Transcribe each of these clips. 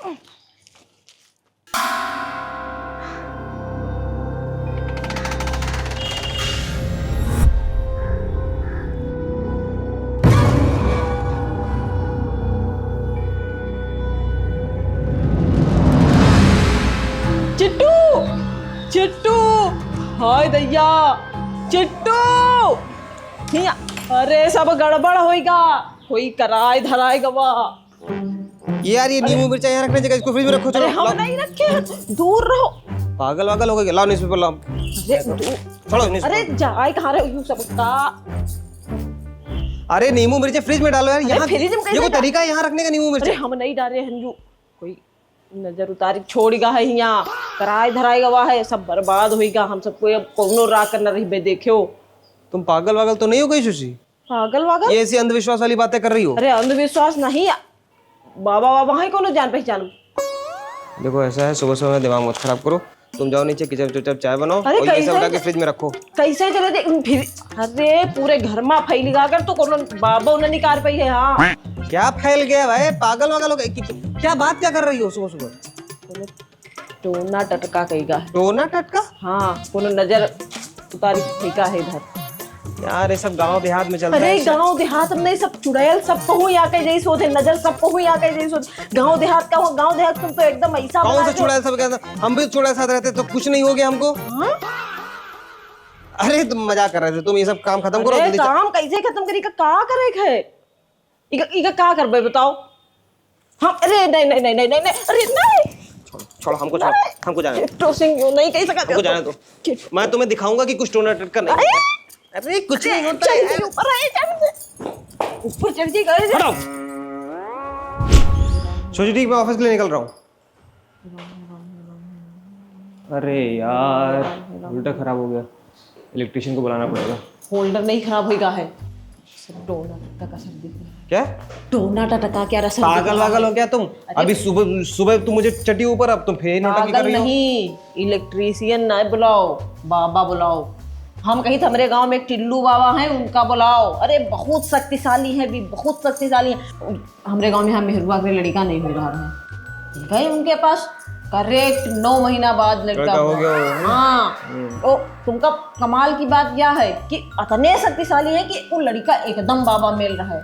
चिट्टू चिट्टू हाय दैया चिट्टू हिया अरे सब गड़बड़ होएगा कोई कराए धराए गवा। यार ये नींबू मिर्चा यहाँ रखने जगह इसको फ्रिज में रखो। चलो अरे हम नहीं रखे, दूर रहो। पागल वागल हो गए। लाओ न्यूज़पेपर लाओ। छोड़ो न्यूज़पेपर। अरे जाए कहाँ रहे हो सब का। अरे नींबू मिर्चा फ्रिज में डालो यार। यहाँ फ्रिज में कैसे ये कोई तरीका है यहाँ रखने का नींबू अरे मिर्चा? हम नहीं डाले हंजू, कोई नजर उतारी छोड़ेगा है यहाँ कराए धराए गवा है, सब बर्बाद होएगा। हम सबको अब कोनो रा कर न रही बे देखो। तुम पागल वागल तो नहीं हो गई सुशी? पागल वागल ये ऐसी अंधविश्वास वाली बातें कर रही हो? अरे अंधविश्वास नहीं, बाबा बाबा है कोनो जान पहचान। देखो ऐसा है, सुबह सुबह दिमाग मत खराब करो। तुम जाओ नीचे किचन चुपचाप चाय बनाओ अरे और ये सब कैसे? उठा के फ्रिज में रखो। कैसे चले दे फिर? अरे पूरे घर में फैल गा कर तो कोनो बाबा उन्हें निकाल पाई है। हाँ क्या फैल गया भाई? पागल वागल हो गए? क्या बात क्या कर रही हो सुबह सुबह? टोना टटका कहेगा। टोना टटका? हाँ कोनो नजर उतारी फेंका है इधर। यार ये सब गांव देहात में चलता अरे है। गांव देहात में नहीं, सब चुड़ैल सबको हुई आके जैसे होते, नजर सबको हुई आके जैसे होते। गांव देहात का हो, गांव देहात तुम तो एकदम ऐसा कौन बना सा के- चुड़ैल सब कहता? हम भी चुड़ैल साथ रहते तो कुछ नहीं हो गया हमको। हाँ? अरे तुम मजाक कर रहे थे। तुम ये सब काम खत्म करो अरे जल्दी। काम कैसे खत्म करी का करे है? इका का करबे बताओ? हाँ अरे नहीं नहीं नहीं नहीं नहीं नहीं, अरे नहीं छोड़ो हमको, छोड़ो हमको जाने दो। चिट्टू सिंह यूं नहीं कह सकते। हमको जाने दो। मैं तुम्हें दिखाऊंगा कि कुछ टोना टटका नहीं होता। अरे कुछ नहीं होता है। ऊपर आए ऊपर चढ़ जी गए। हटाओ। सोचो ठीक, मैं ऑफिस के लिए निकल रहा हूँ। अरे यार उल्टा खराब हो गया, इलेक्ट्रिशियन को बुलाना पड़ेगा। होल्डर नहीं खराब होएगा है, सब टोना टटका का सर दिख रहा है। क्या टोना टटका क्या रसम? पागल वागल हो क्या तुम? अभी सुबह सुबह तुम मुझे चटी ऊपर, अब तुम फिर नौटंकी कर पागल रही हो। नहीं, इलेक्ट्रीशियन ना बुलाओ, बाबा बुलाओ। हम कहीं तो हमारे गांव में एक टिल्लू बाबा हैं, उनका बुलाओ। अरे बहुत शक्तिशाली है भी, बहुत शक्तिशाली है। हमारे गांव में हम मेहरुआ के लड़का नहीं हो रहा है, गए उनके पास, करेक्ट 9 महीना बाद लड़का हो हुआ। गया। हाँ ओ तुमका कमाल की बात क्या है कि इतने शक्तिशाली है कि वो लड़का एकदम बाबा मिल रहा है,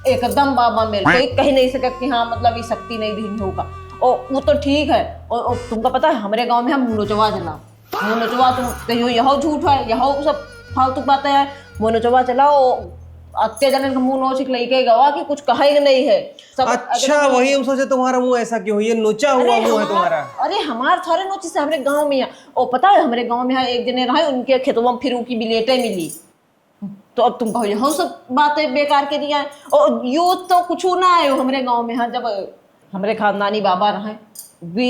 एकदम बाबा मिल। कोई कह नहीं सकता कि हाँ मतलब ये शक्ति नहीं दी होगा। ओ वो तो ठीक है। और तुमको पता है हमारे गांव में हम मुनोचवा चला, मुनोचवा तुम कहियो यह झूठ है, यह सब फालतू बातें है। मुनोचवा चलाओ, अत्याचार का मुंह नोच लेके गवा कि कुछ कहेगा नहीं है सब। अच्छा वही हम सोचे तुम्हारा मुंह ऐसा क्यों, ये नोचा हुआ मुंह है तुम्हारा। अरे हमारे थारे नोची से हमारे गांव में ओ पता है हमारे गांव में एक जने रहे, उनके खेतों में फिर उनकी बिलेटें मिली। तो अब तुम कहो यह सब बातें बेकार के दिया है। और यो तो कुछ ना है हमारे गांव में। हाँ जब हमारे खानदानी बाबा रहे भी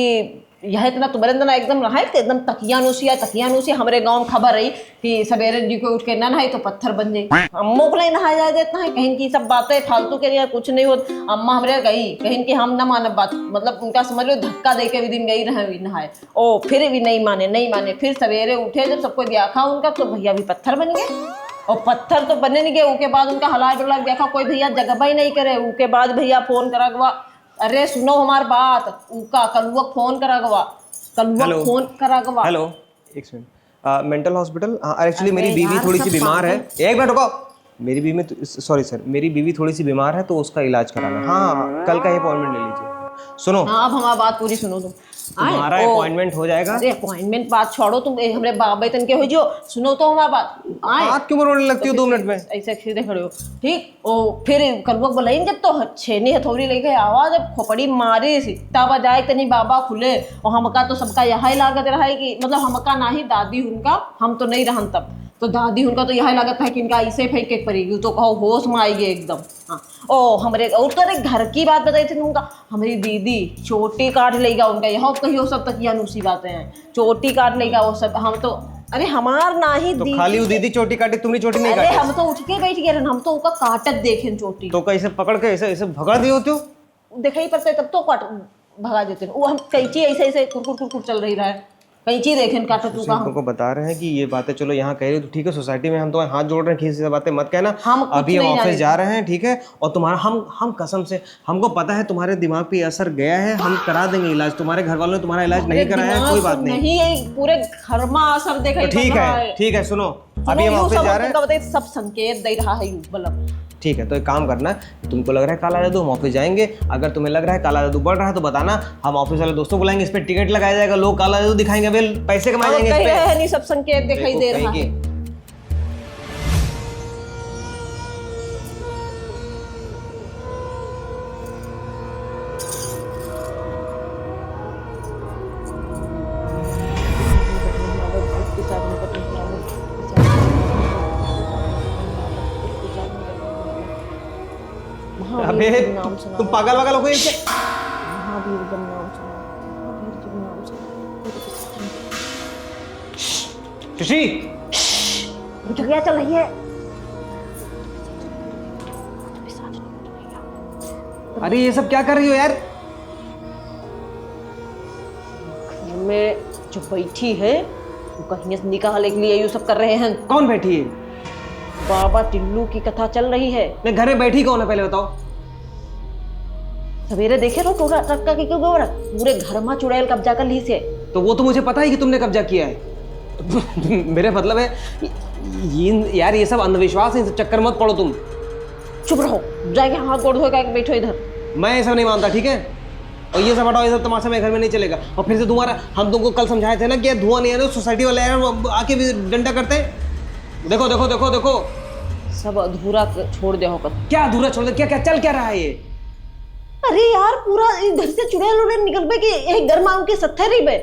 यह इतना तुम्हारे अंदर एकदम रहा है कि एकदम तकिया नोसिया हमारे गांव में खबर रही कि सवेरे जी को उठ के ना नहाए तो पत्थर बन जाए। अम्मों को नहीं नहाया जाए देता है, कहीं की सब बातें फालतू के लिए कुछ नहीं होता। अम्मा हमारे गई कहीं की हम ना मानब बात, मतलब उनका समझ लो धक्का दे के भी दिन गई रहे नहाए। ओ फिर भी नहीं माने। फिर सवेरे उठे जब सबको देखा उनका तो भैया भी पत्थर बन गए। और पत्थर तो बने नहीं गए, उसके बाद उनका हलाल डुला देखा कोई भैया जगह ही नहीं करे। उसके बाद भैया फोन करा गवा, अरे सुनो हमारी बात, उनका कलुआ फोन करा गवा, फोन करा गवा। हेलो एक मिनट, मेंटल हॉस्पिटल। एक्चुअली मेरी बीवी थोड़ी सी बीमार है। एक मिनट रुको। मेरी बीवी सॉरी सर, मेरी बीवी थोड़ी सी बीमार है तो उसका इलाज कराना। हाँ कल का ही अपॉइंटमेंट ले लीजिए। सुनो हाँ अब हमारी बात पूरी सुनो तुम। तुम्हारा अपॉइंटमेंट हो जाएगा। अरे अपॉइंटमेंट बात छोड़ो तुम, हमारे बाबा तन के हो जो सुनो तो हमारी बात। हाथ क्यों रोने लगती हो 2 मिनट में? ऐसे सीधे खड़े हो ठीक। ओ फिर कलुआ बोलाई जब तो छेनी हथौड़ी लेके आवाज जब खोपड़ी मारी सी तब जाए तनी बाबा खुले। और हमका तो सबका यही लागत रहा है कि मतलब हमका ना ही दादी उनका, हम तो नहीं रहन तब तो दादी उनका तो यही लागत है कि इनका ऐसे फेंक के पड़ेगी तो कहो होश में आएगी एकदम। हाँ ओ हमारे और तो एक घर की बात बताई थी उनका, हमारी दीदी चोटी काट लेगा उनका, यह कहियो सब तक यह नुसी बातें हैं, चोटी काट लेगा वो सब। हम तो अरे हमार ना ही तो खाली वो दीदी चोटी काटी, तुमने चोटी नहीं अरे काटी? हम तो उठ के बैठ गए, हम तो उनका काटत देखे चोटी तो कैसे पकड़ के ऐसे ऐसे भगा दिए होते हो? देखा ही पड़ता है तब तो काट भगा देते हैं। वो हम कैची ऐसे ऐसे कुरकुर कुरकुर चल रही रहा है। कैंची देखें काटो तू का। तुमको बता रहे हैं कि ये बातें चलो यहाँ कह रही हो तो ठीक है, सोसाइटी में हम तुम्हारे हाथ जोड़ रहे हैं, किसी से बातें मत कहना। हम कुछ अभी हम नहीं ऑफिस जा रहे हैं, ठीक है। और तुम्हारा हम कसम से हमको पता है तुम्हारे दिमाग पे असर गया है, हम करा देंगे इलाज। तुम्हारे घर वालों ने तुम्हारा इलाज नहीं कराया है, कोई बात नहीं। नहीं है, पूरे घर में असर देखा। ठीक है सुनो, अभी हम ऑफिस जा रहे हैं। सब संकेत दे रहा है मतलब। ठीक है, तो एक काम करना, तुमको लग रहा है काला जादू, हम ऑफिस जाएंगे। अगर तुम्हें लग रहा है काला जादू बढ़ रहा है तो बताना, हम ऑफिस वाले दोस्तों बुलाएंगे, इस पे टिकट लगाया जाएगा, लोग काला जादू दिखाएंगे, पैसे कमाए जाएंगे इस पे। नहीं, सब संकेत दिखाई दे रहा है। अबे तुम पागल वागल हो गए क्या? महावीर का नाम सुना, महावीर जी का नाम सुना। शशि, क्या चल रही है? अरे ये सब क्या कर रही हो यार? घर में जो बैठी है वो कहीं से निकालने के लिए ये सब कर रहे हैं। कौन बैठी है? बाबा टिल्लू की कथा चल रही है। मैं घर में बैठी कौन है पहले बताओ? सवेरे देखे रो टोरा टक्का के क्यों गोरा पूरे घर में चुड़ैल कब्जा कर ली से। तो वो तो मुझे पता है कि तुमने कब्जा किया है। मेरे मतलब है ये यार, ये सब अंधविश्वास है, इन सब चक्कर मत पड़ो तुम। चुप रहो, जाके हाथ गोड़ धो के बैठो इधर। मैं ये सब नहीं मानता, ठीक है। और ये सब हटाओ, ये सब तमाशा मेरे घर में नहीं चलेगा। और फिर से तुम्हारा, हम तुमको कल समझाए थे ना कि धुआं नहीं आना, सोसाइटी वाले आके भी डंडा करते हैं। देखो देखो देखो देखो, सब अधूरा छोड़ दे होकर। क्या अधूरा छोड़ दे? क्या क्या चल क्या रहा है ये? अरे यार, पूरा इधर से चुड़ैल उड़ैल निकल पे कि एक घर मांग के सत्थे रही बे।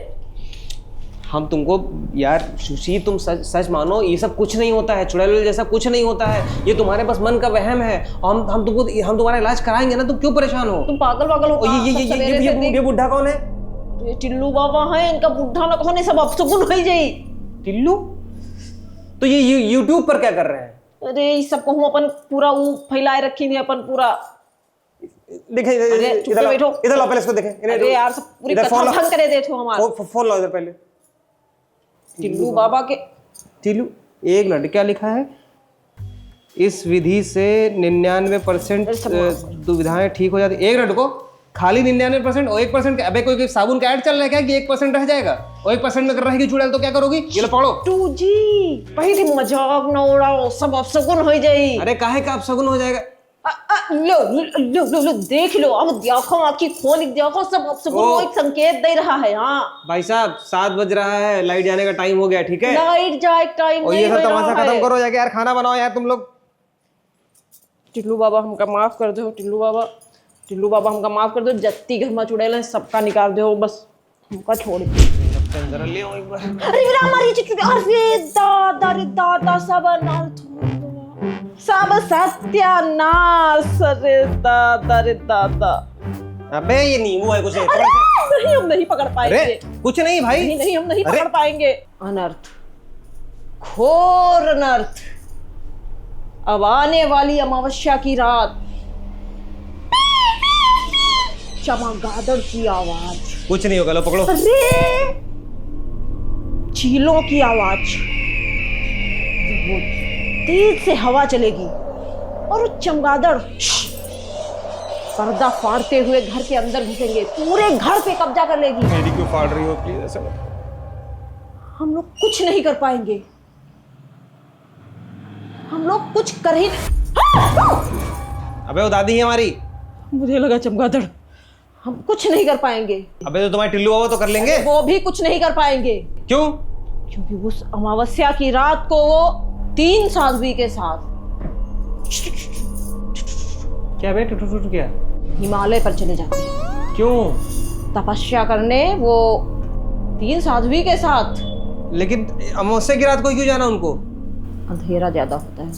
हम तुमको यार सुशी, तुम सच मानो, ये सब कुछ नहीं होता है, चुड़ैल जैसा कुछ नहीं होता है, ये तुम्हारे बस मन का वहम है। हम तुम्हारा इलाज कराएंगे ना, तुम क्यों परेशान हो? तुम पागल हो। ये बुढ़ा कौन है? ये टिल्लू बाबा है, इनका बुढ़ा ना कौन है, सब अपसगुन हो जाई। टिल्लू? तो ये यूट्यूब पर क्या कर रहे हैं? अरे इस सबको हम अपन पूरा वो फैलाए रखी थी अपन पूरा। देखे इधर बैठो, इधर लो पहले इसको देखें। अरे यार, सब पूरी कथा भंग करे देते हो हमारा। फोन लो इधर पहले। टिल्लू बाबा के टिल्लू, एक मिनट, क्या लिखा है? इस विधि से 99% दुविधाएं ठीक हो जाती। एक मिनट को, खाली 99% और 1%? अबे कोई साबुन का ऐड चल रहा है क्या कि 1% रह जाएगा और 1% में कर रहेगी चुड़ैल, तो क्या करोगी? ये लो पढ़ो। टू जी पहले मजाक न उड़ाओ, सब अपशगुन हो जाई। अरे काहे का अपशगुन हो जाएगा? लो लो लो लो, देख लो, अब देखो, आँखी खोल देखो, सब अपशगुन को एक संकेत दे रहा है। हाँ भाई साहब, 7 बज रहा है, लाइट जाने का टाइम हो गया, ठीक है? लाइट जाए टाइम और ये सब तमाशा खत्म करो, जाके यार खाना बनाओ यार तुम लोग। टिल्लू बाबा हमका माफ कर दो, टिल्लू बाबा हमका माफ कर दो। जत्ती घर में चुड़ैल है सबका निकाल दो, बस हमका छोड़ दो। अरे हमारी अरे दादा रे दादा, सब सत्यानाश रे दादा रे दादा। अबे ये नींबू है कुछ है? नहीं, हम नहीं पकड़ पाएंगे। कुछ नहीं भाई, नहीं हम नहीं पकड़ पाएंगे। अनर्थ, घोर अनर्थ। अब आने वाली अमावस्या की रात, चमगादड़ की आवाज। कुछ नहीं होगा, लो पकड़ो। अरे चीलों की आवाज, तेज से हवा चलेगी और वो चमगादड़ पर्दा फाड़ते हुए घर के अंदर घुसेंगे, पूरे घर पे कब्जा कर लेगी। मेरी क्यों फाड़ रही हो प्लीज? ऐसा मत। हम लोग कुछ नहीं कर पाएंगे, हम लोग कुछ कर ही अबे वो दादी है हमारी। मुझे लगा चमगादड़। हम कुछ नहीं कर पाएंगे। अबे तो तुम्हारे टिल्लू बाबा तो कर लेंगे। वो भी कुछ नहीं कर पाएंगे। क्यों? क्योंकि उस अमावस्या की रात को वो 3 साध्वी के साथ क्या बे टुटुटुट क्या हिमालय पर चले जाते हैं। क्यों? तपस्या करने वो 3 साध्वी के साथ। लेकिन अमावस्या की रात को क्यों जाना उनको? अंधेरा ज्यादा होता है।